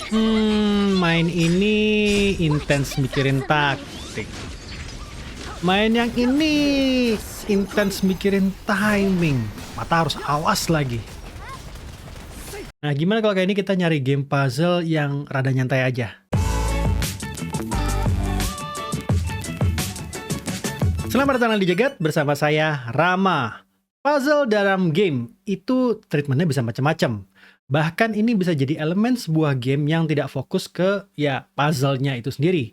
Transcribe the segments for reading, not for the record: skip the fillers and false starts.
Main ini intens mikirin taktik. Main yang ini intens mikirin timing. Mata harus awas lagi. Nah, gimana kalau kayak ini kita nyari game puzzle yang rada nyantai aja? Selamat datang di Jagat bersama saya, Rama. Puzzle dalam game itu treatmentnya bisa macam-macam. Bahkan ini bisa jadi elemen sebuah game yang tidak fokus ke puzzle-nya itu sendiri.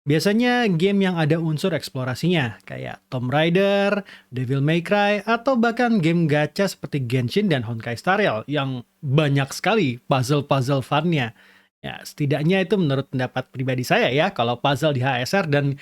Biasanya game yang ada unsur eksplorasinya, kayak Tomb Raider, Devil May Cry, atau bahkan game gacha seperti Genshin dan Honkai Star Rail yang banyak sekali puzzle-puzzle fun-nya. Ya, setidaknya itu menurut pendapat pribadi saya ya, kalau puzzle di HSR dan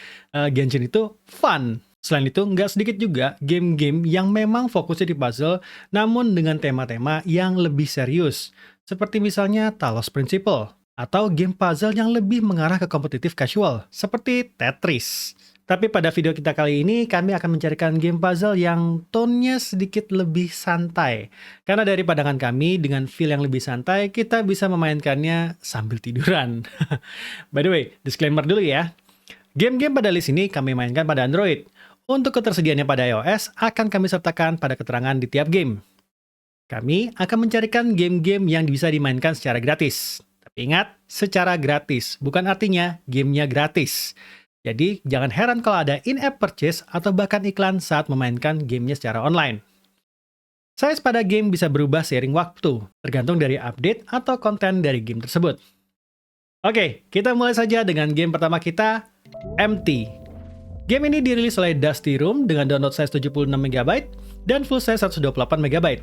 Genshin itu fun. Selain itu, nggak sedikit juga game-game yang memang fokusnya di puzzle, namun dengan tema-tema yang lebih serius. Seperti misalnya Talos Principle, atau game puzzle yang lebih mengarah ke kompetitif casual, seperti Tetris. Tapi pada video kita kali ini, kami akan mencarikan game puzzle yang tone-nya sedikit lebih santai. Karena dari pandangan kami, dengan feel yang lebih santai, kita bisa memainkannya sambil tiduran. By the way, disclaimer dulu ya. Game-game pada list ini kami mainkan pada Android. Untuk ketersediaannya pada iOS, akan kami sertakan pada keterangan di tiap game. Kami akan mencarikan game-game yang bisa dimainkan secara gratis. Tapi ingat, secara gratis, bukan artinya gamenya gratis. Jadi, jangan heran kalau ada in-app purchase atau bahkan iklan saat memainkan gamenya secara online. Size pada game bisa berubah seiring waktu, tergantung dari update atau konten dari game tersebut. Oke, kita mulai saja dengan game pertama kita, Empty. Game ini dirilis oleh Dusty Room dengan download size 76MB dan full size 128MB.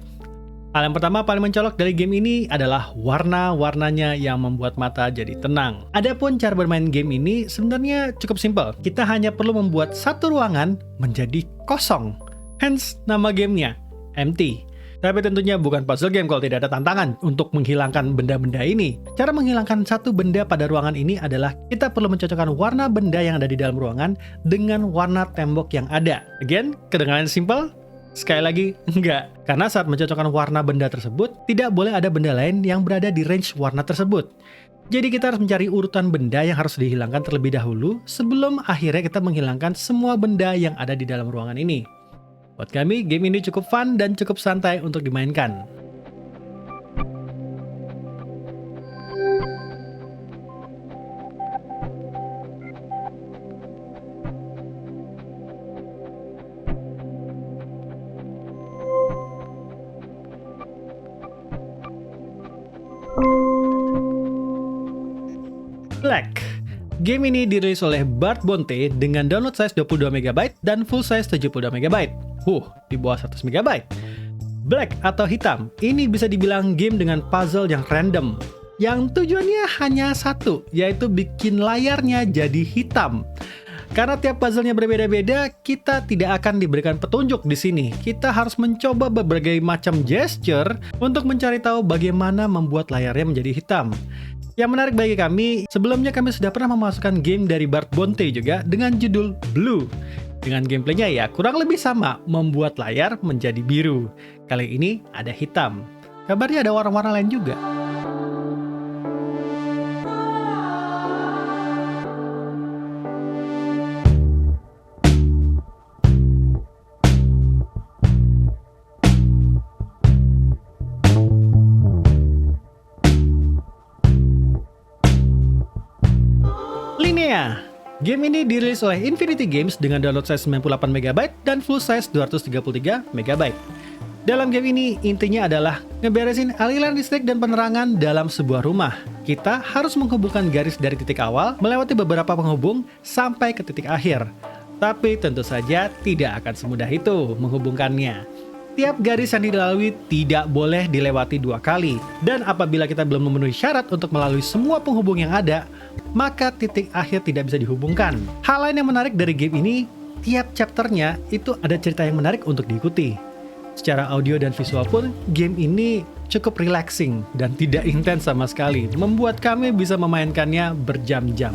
Hal yang pertama paling mencolok dari game ini adalah warna-warnanya yang membuat mata jadi tenang. Adapun cara bermain game ini sebenarnya cukup simpel. Kita hanya perlu membuat satu ruangan menjadi kosong. Hence nama gamenya, Empty. Tapi tentunya bukan puzzle game kalau tidak ada tantangan untuk menghilangkan benda-benda ini. Cara menghilangkan satu benda pada ruangan ini adalah kita perlu mencocokkan warna benda yang ada di dalam ruangan dengan warna tembok yang ada. Again, kedengaran simple? Sekali lagi, enggak. Karena saat mencocokkan warna benda tersebut, tidak boleh ada benda lain yang berada di range warna tersebut. Jadi kita harus mencari urutan benda yang harus dihilangkan terlebih dahulu sebelum akhirnya kita menghilangkan semua benda yang ada di dalam ruangan ini. Buat kami, game ini cukup fun dan cukup santai untuk dimainkan. Black. Game ini dirilis oleh Bart Bonte dengan download size 22MB dan full size 72MB. Di bawah 100MB. Black atau hitam, ini bisa dibilang game dengan puzzle yang random. Yang tujuannya hanya satu, yaitu bikin layarnya jadi hitam. Karena tiap puzzle-nya berbeda-beda, kita tidak akan diberikan petunjuk di sini. Kita harus mencoba berbagai macam gesture untuk mencari tahu bagaimana membuat layarnya menjadi hitam. Yang menarik bagi kami, sebelumnya kami sudah pernah memasukkan game dari Bart Bonte juga dengan judul Blue. Dengan gameplaynya ya kurang lebih sama, membuat layar menjadi biru. Kali ini ada hitam. Kabarnya ada warna-warna lain juga. Linnea. Game ini dirilis oleh Infinity Games dengan download size 98MB dan full size 233MB. Dalam game ini, intinya adalah ngeberesin aliran listrik dan penerangan dalam sebuah rumah. Kita harus menghubungkan garis dari titik awal, melewati beberapa penghubung, sampai ke titik akhir. Tapi tentu saja tidak akan semudah itu menghubungkannya. Tiap garis yang dilalui tidak boleh dilewati 2 kali. Dan apabila kita belum memenuhi syarat untuk melalui semua penghubung yang ada, maka titik akhir tidak bisa dihubungkan. Hal lain yang menarik dari game ini, tiap chapternya itu ada cerita yang menarik untuk diikuti. Secara audio dan visual pun, game ini cukup relaxing dan tidak intens sama sekali, membuat kami bisa memainkannya berjam-jam.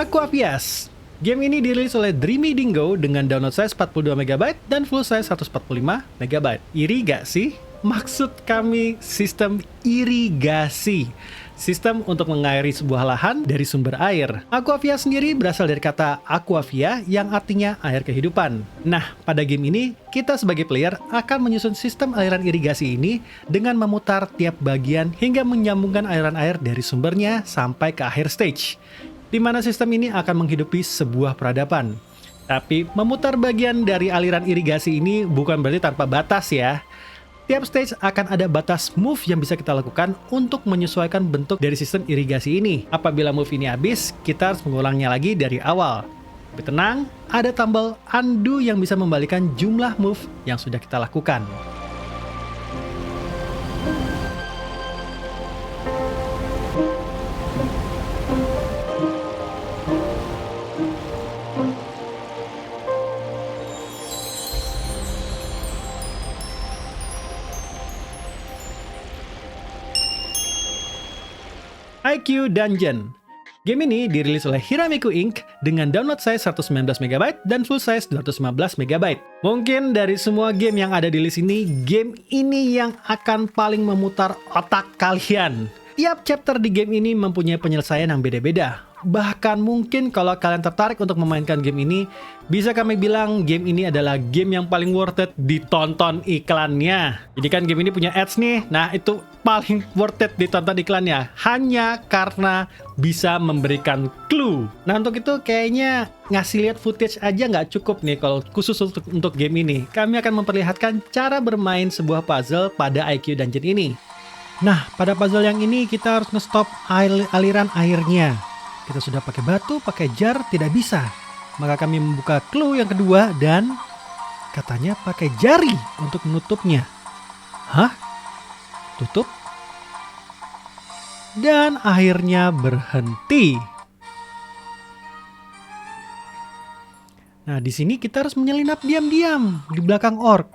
Aquavias. Game ini dirilis oleh Dreamy Dingo dengan download size 42 MB dan full size 145 MB. Iri gak sih? Maksud kami sistem irigasi. Sistem untuk mengairi sebuah lahan dari sumber air. Aquavia sendiri berasal dari kata aquavia yang artinya air kehidupan. Nah, pada game ini, kita sebagai player akan menyusun sistem aliran irigasi ini dengan memutar tiap bagian hingga menyambungkan aliran air dari sumbernya sampai ke akhir stage, di mana sistem ini akan menghidupi sebuah peradaban. Tapi, memutar bagian dari aliran irigasi ini bukan berarti tanpa batas ya. Tiap stage akan ada batas move yang bisa kita lakukan untuk menyesuaikan bentuk dari sistem irigasi ini. Apabila move ini habis, kita harus mengulangnya lagi dari awal. Tapi tenang, ada tombol undo yang bisa membalikan jumlah move yang sudah kita lakukan. IQ Dungeon. Game ini dirilis oleh Hiramiku Inc. dengan download size 119 MB dan full size 215 MB. Mungkin dari semua game yang ada di list ini, game ini yang akan paling memutar otak kalian. Tiap chapter di game ini mempunyai penyelesaian yang beda-beda. Bahkan mungkin kalau kalian tertarik untuk memainkan game ini, bisa kami bilang game ini adalah game yang paling worth it ditonton iklannya. Jadi kan game ini punya ads nih, nah itu paling worth it ditonton iklannya. Hanya karena bisa memberikan clue. Nah untuk itu kayaknya ngasih lihat footage aja nggak cukup nih kalau khusus untuk game ini. Kami akan memperlihatkan cara bermain sebuah puzzle pada IQ Dungeon ini. Nah pada puzzle yang ini kita harus nge-stop aliran airnya. Kita sudah pakai batu, pakai jar, tidak bisa. Maka kami membuka clue yang kedua dan katanya pakai jari untuk menutupnya. Hah? Tutup? Dan akhirnya berhenti. Nah, di sini kita harus menyelinap diam-diam di belakang orc.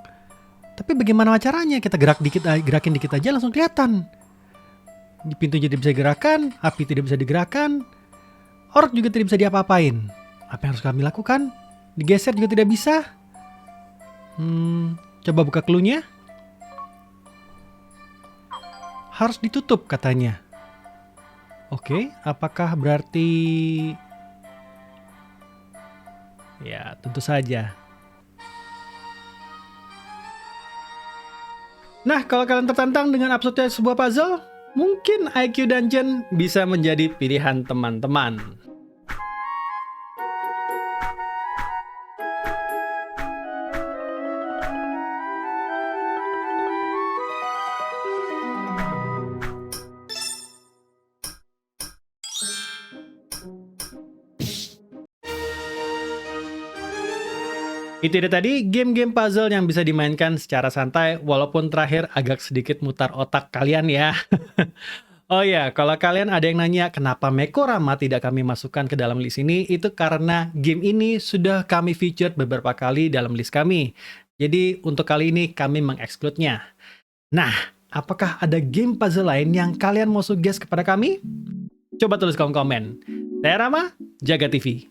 Tapi bagaimana caranya? Kita gerakin dikit aja langsung kelihatan. Di pintu jadi bisa digerakkan, api tidak bisa digerakkan. Orc juga tidak bisa diapa-apain. Apa yang harus kami lakukan? Digeser juga tidak bisa. Coba buka clue-nya. Harus ditutup katanya. Oke, apakah berarti... Ya, tentu saja. Nah, kalau kalian tertantang dengan absurdnya sebuah puzzle, mungkin IQ Dungeon bisa menjadi pilihan teman-teman. Itu dia tadi game-game puzzle yang bisa dimainkan secara santai, walaupun terakhir agak sedikit mutar otak kalian ya. Oh ya, kalau kalian ada yang nanya kenapa Mekorama tidak kami masukkan ke dalam list ini, itu karena game ini sudah kami featured beberapa kali dalam list kami. Jadi untuk kali ini kami mengekskludnya. Nah, apakah ada game puzzle lain yang kalian mau suggest kepada kami? Coba tulis kolom komen. Saya Rama, Jaga TV.